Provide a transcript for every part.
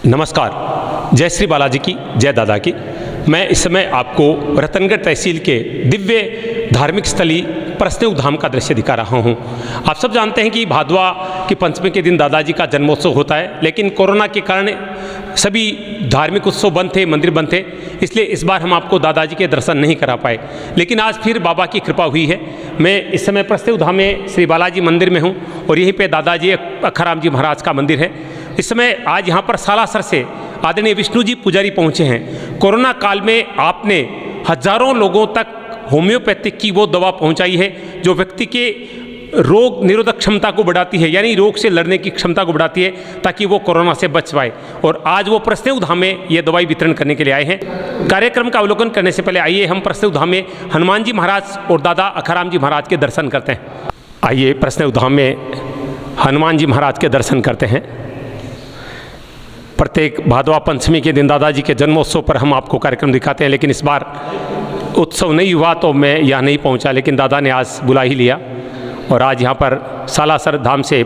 नमस्कार। जय श्री बालाजी की, जय दादा की। मैं इस समय आपको रतनगढ़ तहसील के दिव्य धार्मिक स्थली प्रस्नेव धाम का दृश्य दिखा रहा हूँ। आप सब जानते हैं कि भादवा की पंचमी के दिन दादाजी का जन्मोत्सव होता है, लेकिन कोरोना के कारण सभी धार्मिक उत्सव बंद थे, मंदिर बंद थे, इसलिए इस बार हम आपको दादाजी के दर्शन नहीं करा पाए। लेकिन आज फिर बाबा की कृपा हुई है। मैं इस समय प्रस्नेव धाम में श्री बालाजी मंदिर में हूँ और यहीं पे दादाजी अखाराम जी महाराज का मंदिर है। इस समय आज यहाँ पर सालासर से आदरणीय विष्णु जी पुजारी पहुँचे हैं। कोरोना काल में आपने हजारों लोगों तक होम्योपैथिक की वो दवा पहुँचाई है जो व्यक्ति के रोग निरोधक क्षमता को बढ़ाती है, यानी रोग से लड़ने की क्षमता को बढ़ाती है, ताकि वो कोरोना से बच पाए। और आज वो प्रस्नेव धाम में ये दवाई वितरण करने के लिए आए हैं। कार्यक्रम का अवलोकन करने से पहले आइए हम प्रस्नेव धाम में हनुमान जी महाराज और दादा अखाराम जी महाराज के दर्शन करते हैं। आइए प्रस्नेव धाम में हनुमान जी महाराज के दर्शन करते हैं। प्रत्येक भादवा पंचमी के दिन दादाजी के जन्मोत्सव पर हम आपको कार्यक्रम दिखाते हैं, लेकिन इस बार उत्सव नहीं हुआ तो मैं यहाँ नहीं पहुँचा, लेकिन दादा ने आज बुला ही लिया। और आज यहाँ पर सालासर धाम से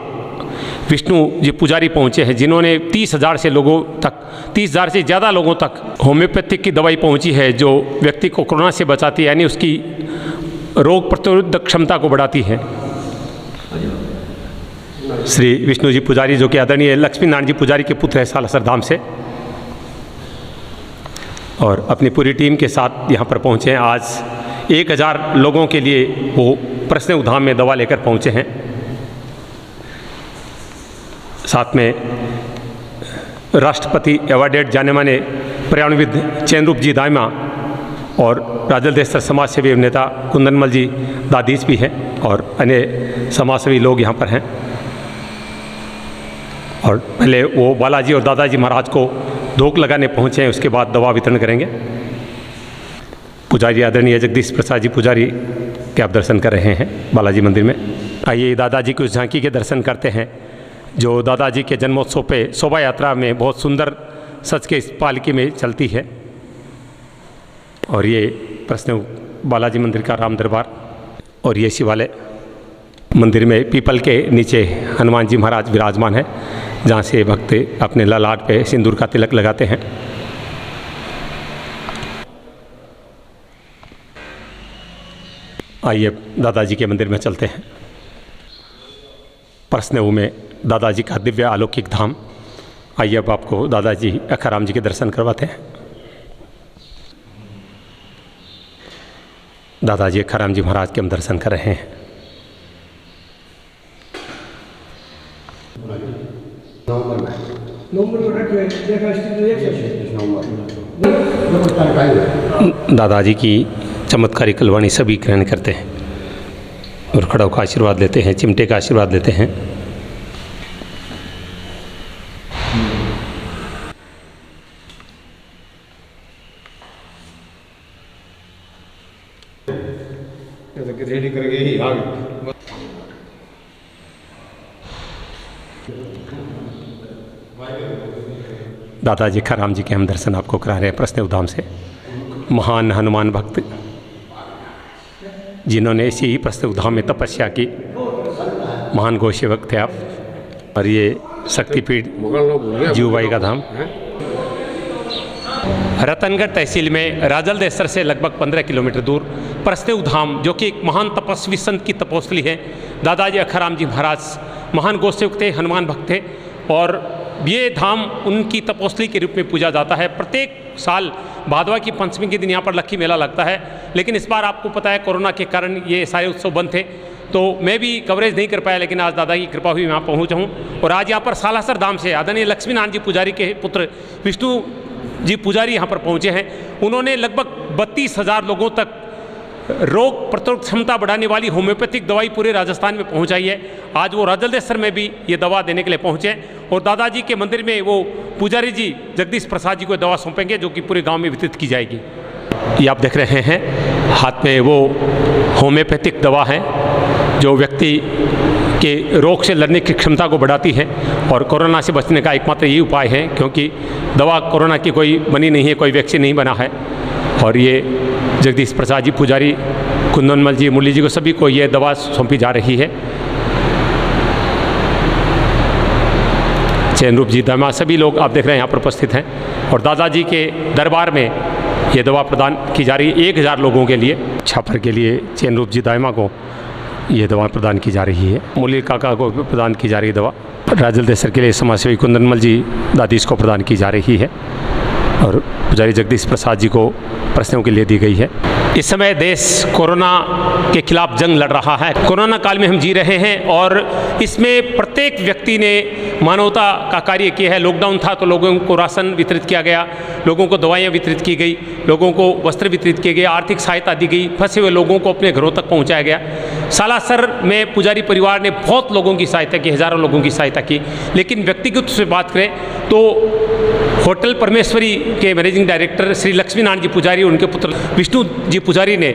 विष्णु जी पुजारी पहुँचे हैं, जिन्होंने 30,000 से लोगों तक 30,000 से ज़्यादा लोगों तक होम्योपैथिक की दवाई पहुँची है जो व्यक्ति को कोरोना से बचाती है, यानी उसकी रोग प्रतिरोधक क्षमता को बढ़ाती है। श्री विष्णु जी पुजारी जो कि आदरणीय लक्ष्मी नारायण जी पुजारी के पुत्र है सालासर धाम से, और अपनी पूरी टीम के साथ यहाँ पर पहुँचे हैं। आज 1,000 लोगों के लिए वो प्रस्नेव धाम में दवा लेकर पहुँचे हैं। साथ में राष्ट्रपति अवार्डेड जाने माने पर्यावरणविद चैनरूप जी दाइमा और राजल देस्तर समाज सेवी नेता कुंदनमल जी दादीज भी हैं और अन्य समाजसेवी लोग यहाँ पर हैं। और पहले वो बालाजी और दादाजी महाराज को धोक लगाने पहुँचे हैं, उसके बाद दवा वितरण करेंगे। पुजारी आदरणीय जगदीश प्रसाद जी पुजारी के आप दर्शन कर रहे हैं बालाजी मंदिर में। आइए दादाजी की उस झांकी के दर्शन करते हैं जो दादाजी के जन्मोत्सव पे शोभा यात्रा में बहुत सुंदर सच के इस पालकी में चलती है। और ये प्रस्नेव बालाजी मंदिर का राम दरबार, और ये शिवालय मंदिर में पीपल के नीचे हनुमान जी महाराज विराजमान है, जहाँ से भक्त अपने ललाट पे सिंदूर का तिलक लगाते हैं। आइए दादाजी के मंदिर में चलते हैं। प्रस्नेव में दादाजी का दिव्य अलौकिक धाम। आइए अब आपको दादाजी अखाराम जी के दर्शन करवाते हैं। दादाजी अखाराम जी महाराज के हम दर्शन कर रहे हैं। दादाजी की चमत्कारिक कलवाणी सभी ग्रहण करते हैं और खड़ों का आशीर्वाद लेते हैं, चिमटे का आशीर्वाद लेते हैं। रेडी करके ही आ गए। दादाजी अखाराम जी के हम दर्शन आपको करा रहे हैं प्रस्नेव धाम से। महान हनुमान भक्त जिन्होंने इसी प्रस्नेव धाम में तपस्या की, महान गौ सेवक थे आप। और ये शक्तिपीठ जीवबाई का धाम रतनगढ़ तहसील में राजल देसर से लगभग 15 किलोमीटर दूर प्रस्नेव धाम, जो कि एक महान तपस्वी संत की तपोस्थली है। दादाजी अखाराम जी महाराज महान गौ सेवक थे, हनुमान भक्त थे, और ये धाम उनकी तपोस्थली के रूप में पूजा जाता है। प्रत्येक साल भादवा की पंचमी के दिन यहाँ पर लक्खी मेला लगता है, लेकिन इस बार आपको पता है कोरोना के कारण ये सारे उत्सव बंद थे, तो मैं भी कवरेज नहीं कर पाया। लेकिन आज दादा की कृपा हुई, मैं यहाँ पहुँचा हूँ। और आज यहाँ पर सालासर धाम से आदरणीय लक्ष्मी नारायण जी पुजारी के पुत्र विष्णु जी पुजारी यहाँ पर पहुँचे हैं। उन्होंने लगभग 32,000 लोगों तक रोग प्रतिरोधक क्षमता बढ़ाने वाली होम्योपैथिक दवाई पूरे राजस्थान में पहुंचाई है। आज वो राजलदेसर में भी ये दवा देने के लिए पहुंचे, और दादाजी के मंदिर में वो पुजारी जी जगदीश प्रसाद जी को दवा सौंपेंगे, जो कि पूरे गांव में वितरित की जाएगी। ये आप देख रहे हैं हाथ में वो होम्योपैथिक दवा है जो व्यक्ति के रोग से लड़ने की क्षमता को बढ़ाती है और कोरोना से बचने का एकमात्र यही उपाय है, क्योंकि दवा कोरोना की कोई बनी नहीं है, कोई वैक्सीन नहीं बना है। और ये जगदीश प्रसाद जी पुजारी, कुंदनमल जी, मुरली जी को सभी को ये दवा सौंपी जा रही है। चैनरूप जी दामा, सभी लोग आप देख रहे हैं यहाँ पर उपस्थित हैं और दादाजी के दरबार में ये दवा प्रदान की जा रही है 1000 लोगों के लिए। छापर के लिए चैनरूप जी दामा को ये दवा प्रदान की जा रही है। मुरली काका को प्रदान की जा रही है दवा। राजल देसर के लिए समाजसेवी कुंदनमल जी दादीश को प्रदान की जा रही है और पुजारी जगदीश प्रसाद जी को प्रश्नों के लिए दी गई है। इस समय देश कोरोना के खिलाफ जंग लड़ रहा है। कोरोना काल में हम जी रहे हैं और इसमें प्रत्येक व्यक्ति ने मानवता का कार्य किया है। लॉकडाउन था तो लोगों को राशन वितरित किया गया, लोगों को दवाइयाँ वितरित की गई, लोगों को वस्त्र वितरित किए गए, आर्थिक सहायता दी गई, फंसे हुए लोगों को अपने घरों तक पहुँचाया गया। सालासर में पुजारी परिवार ने बहुत लोगों की सहायता की, हज़ारों लोगों की सहायता की। लेकिन व्यक्तिगत से बात करें तो होटल परमेश्वरी के मैनेजिंग डायरेक्टर श्री लक्ष्मी नारायण जी पुजारी और उनके पुत्र विष्णु जी पुजारी ने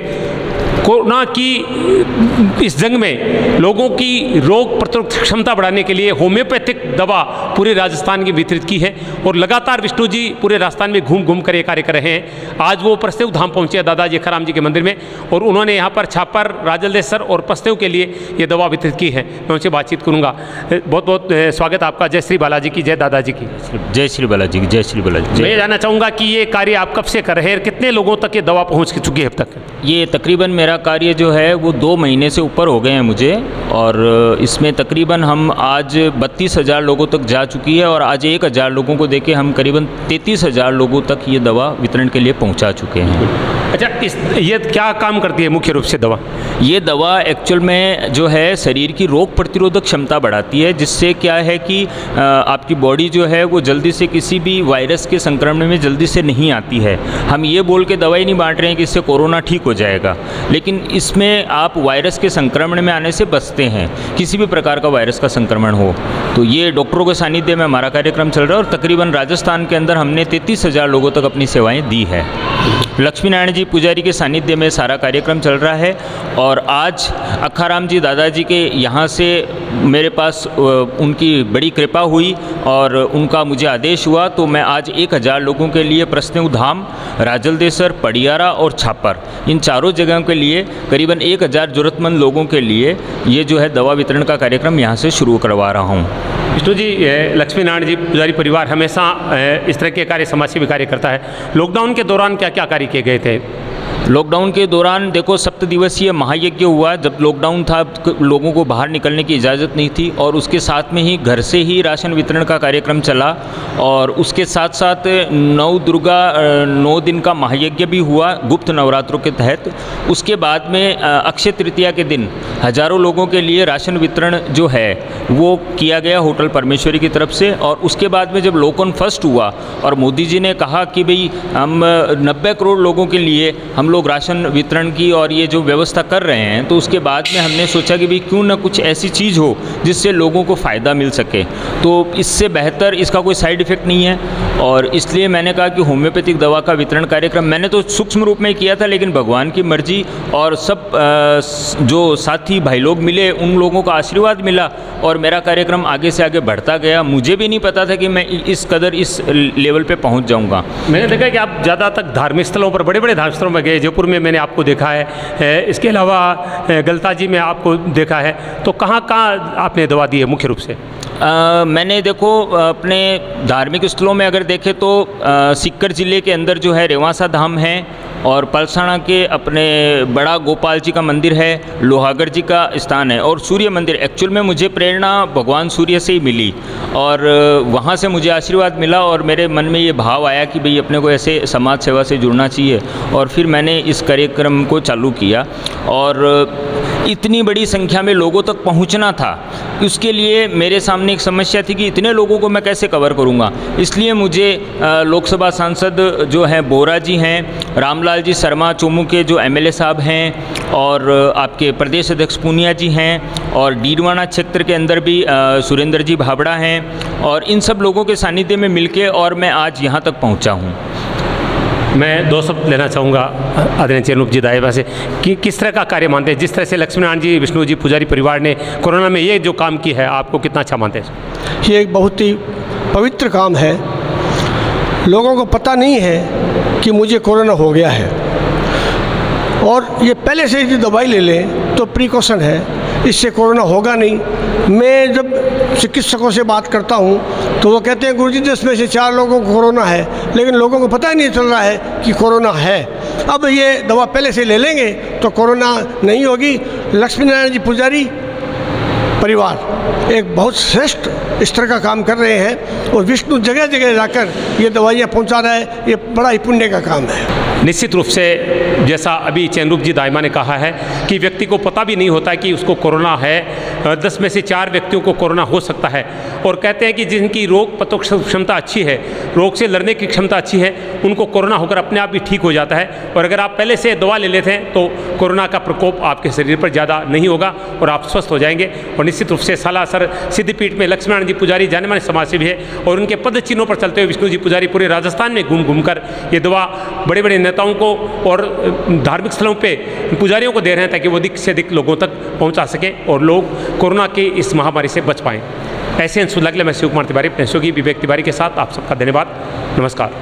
कोरोना की इस जंग में लोगों की रोग प्रतिरोधक क्षमता बढ़ाने के लिए होम्योपैथिक दवा पूरे राजस्थान की वितरित की है और लगातार विष्णु जी पूरे राजस्थान में घूम घूम कर ये कार्य कर रहे हैं। आज वो प्रस्तेव धाम पहुंचे दादाजी अखाराम जी के मंदिर में और उन्होंने यहाँ पर छापर, राजलदेसर और प्रस्तेव के लिए ये दवा वितरित की है। मैं उनसे बातचीत करूँगा। बहुत बहुत स्वागत आपका। जय श्री बालाजी की, जय दादाजी की। जय श्री बालाजी की, जय श्री बालाजी। मैं ये जानना चाहूँगा कि ये कार्य आप कब से कर रहे हैं, कितने लोगों तक ये दवा पहुँच चुकी है अब तक? ये तकरीबन मेरा कार्य जो है वो 2 महीने से ऊपर हो गए हैं मुझे और इसमें तकरीबन हम आज 32,000 लोगों तक जा चुकी है और आज 1,000 लोगों को देके हम करीबन 33,000 लोगों तक ये दवा वितरण के लिए पहुंचा चुके हैं। अच्छा, ये क्या काम करती है मुख्य रूप से दवा? ये दवा एक्चुअल में जो है शरीर की रोग प्रतिरोधक क्षमता बढ़ाती है, जिससे क्या है कि आपकी बॉडी जो है वो जल्दी से किसी भी वायरस के संक्रमण में जल्दी से नहीं आती है। हम ये बोल के दवाई नहीं बांट रहे हैं कि इससे कोरोना ठीक हो जाएगा, लेकिन इसमें आप वायरस के संक्रमण में आने से बचते हैं, किसी भी प्रकार का वायरस का संक्रमण हो। तो ये डॉक्टरों के सानिध्य में हमारा कार्यक्रम चल रहा है और तकरीबन राजस्थान के अंदर हमने 33,000 लोगों तक अपनी सेवाएं दी है। लक्ष्मी नारायण जी पुजारी के सानिध्य में सारा कार्यक्रम चल रहा है और आज अखाराम जी दादाजी के यहाँ से मेरे पास उनकी बड़ी कृपा हुई और उनका मुझे आदेश हुआ, तो मैं आज 1,000 लोगों के लिए प्रस्नेव धाम, राजलदेसर, पडियारा और छापर, इन चारों जगहों के लिए करीबन 1,000 ज़रूरतमंद लोगों के लिए ये जो है दवा वितरण का कार्यक्रम यहाँ से शुरू करवा रहा हूँ। विष्णु जी, लक्ष्मी नारायण जी पुजारी परिवार हमेशा इस तरह के कार्य, समाज सेवी कार्य करता है। लॉकडाउन के दौरान क्या क्या कार्य किए गए थे? लॉकडाउन के दौरान देखो 7 दिवसीय महायज्ञ हुआ। जब लॉकडाउन था लोगों को बाहर निकलने की इजाज़त नहीं थी और उसके साथ में ही घर से ही राशन वितरण का कार्यक्रम चला और उसके साथ साथ 9 दिन का महायज्ञ भी हुआ गुप्त नवरात्रों के तहत। उसके बाद में अक्षय तृतीया के दिन हज़ारों लोगों के लिए राशन वितरण जो है वो किया गया होटल परमेश्वरी की तरफ से। और उसके बाद में जब लॉकडाउन फर्स्ट हुआ और मोदी जी ने कहा कि भाई हम 90 करोड़ लोगों के लिए हम लोग राशन वितरण की और ये जो व्यवस्था कर रहे हैं, तो उसके बाद में हमने सोचा कि भाई क्यों ना कुछ ऐसी चीज़ हो जिससे लोगों को फ़ायदा मिल सके। तो इससे बेहतर इसका कोई साइड इफ़ेक्ट नहीं है और इसलिए मैंने कहा कि होम्योपैथिक दवा का वितरण कार्यक्रम मैंने तो सूक्ष्म रूप में किया था, लेकिन भगवान की मर्जी और सब जो साथी भाई लोग मिले उन लोगों का आशीर्वाद मिला और मेरा कार्यक्रम आगे से आगे बढ़ता गया। मुझे भी नहीं पता था कि मैं इस कदर इस लेवल पे पहुंच जाऊंगा। मैंने देखा कि आप ज़्यादातर धार्मिक स्थलों पर, बड़े बड़े धार्मिक स्थलों में गए। जयपुर में मैंने आपको देखा है, इसके अलावा गलताजी में आपको देखा है। तो कहाँ कहाँ आपने दवा दी है मुख्य रूप से? मैंने देखो अपने धार्मिक स्थलों में अगर देखें तो सीकर ज़िले के अंदर जो है रेवासा धाम है और पलसाना के अपने बड़ा गोपाल जी का मंदिर है, लोहागढ़ जी का स्थान है और सूर्य मंदिर। एक्चुअल में मुझे प्रेरणा भगवान सूर्य से ही मिली और वहाँ से मुझे आशीर्वाद मिला और मेरे मन में ये भाव आया कि भाई अपने को ऐसे समाज सेवा से जुड़ना चाहिए और फिर मैंने इस कार्यक्रम को चालू किया। और इतनी बड़ी संख्या में लोगों तक पहुंचना था, उसके लिए मेरे सामने एक समस्या थी कि इतने लोगों को मैं कैसे कवर करूंगा। इसलिए मुझे लोकसभा सांसद जो हैं बोरा जी हैं, रामलाल जी शर्मा चोमू के जो एमएलए साहब हैं और आपके प्रदेश अध्यक्ष पूनिया जी हैं और डीडवाना क्षेत्र के अंदर भी सुरेंद्र जी भाबड़ा हैं और इन सब लोगों के सानिध्य में मिलके और मैं आज यहाँ तक पहुँचा हूँ। मैं 2 शब्द लेना चाहूँगा आदरणीय चैनरूप जी दाएबा से कि किस तरह का कार्य मानते हैं, जिस तरह से लक्ष्मी नारायण जी, विष्णु जी पुजारी परिवार ने कोरोना में ये जो काम किया है आपको कितना अच्छा मानते हैं? ये एक बहुत ही पवित्र काम है। लोगों को पता नहीं है कि मुझे कोरोना हो गया है और ये पहले से यदि दवाई ले लें तो प्रिकॉशन है, इससे कोरोना होगा नहीं। मैं जब चिकित्सकों से बात करता हूँ तो वो कहते हैं गुरुजी 10 में से 4 लोगों को कोरोना है, लेकिन लोगों को पता ही नहीं चल रहा है कि कोरोना है। अब ये दवा पहले से ले लेंगे तो कोरोना नहीं होगी। लक्ष्मी नारायण जी पुजारी परिवार एक बहुत श्रेष्ठ इस तरह का काम कर रहे हैं और विष्णु जगह जगह जाकर ये दवाइयाँ पहुँचा रहा है। ये बड़ा ही पुण्य का काम है। निश्चित रूप से जैसा अभी चैनरूप जी दाइमा ने कहा है कि व्यक्ति को पता भी नहीं होता कि उसको कोरोना है। 10 में से 4 व्यक्तियों को कोरोना हो सकता है और कहते हैं कि जिनकी रोग प्रतिरोधक क्षमता अच्छी है, रोग से लड़ने की क्षमता अच्छी है, उनको कोरोना होकर अपने आप भी ठीक हो जाता है। और अगर आप पहले से दवा ले लेते हैं तो कोरोना का प्रकोप आपके शरीर पर ज़्यादा नहीं होगा और आप स्वस्थ हो जाएंगे। और निश्चित रूप से सालासर सिद्धिपीठ में लक्ष्मीनारायण जी पुजारी जाने माने समाजसेवी है और उनके पद चिन्हों पर चलते हुए विष्णु जी पुजारी पूरे राजस्थान में घूम घूम कर ये दवा बड़े बड़े नेताओं को और धार्मिक स्थलों पे पुजारियों को दे रहे हैं ताकि वो अधिक से अधिक लोगों तक पहुंचा सके और लोग कोरोना की इस महामारी से बच पाएं। ऐसे अंशुल अगले मैं शिव कुमार तिवारी, अपने सहयोगी विवेक तिवारी के साथ आप सबका धन्यवाद। नमस्कार।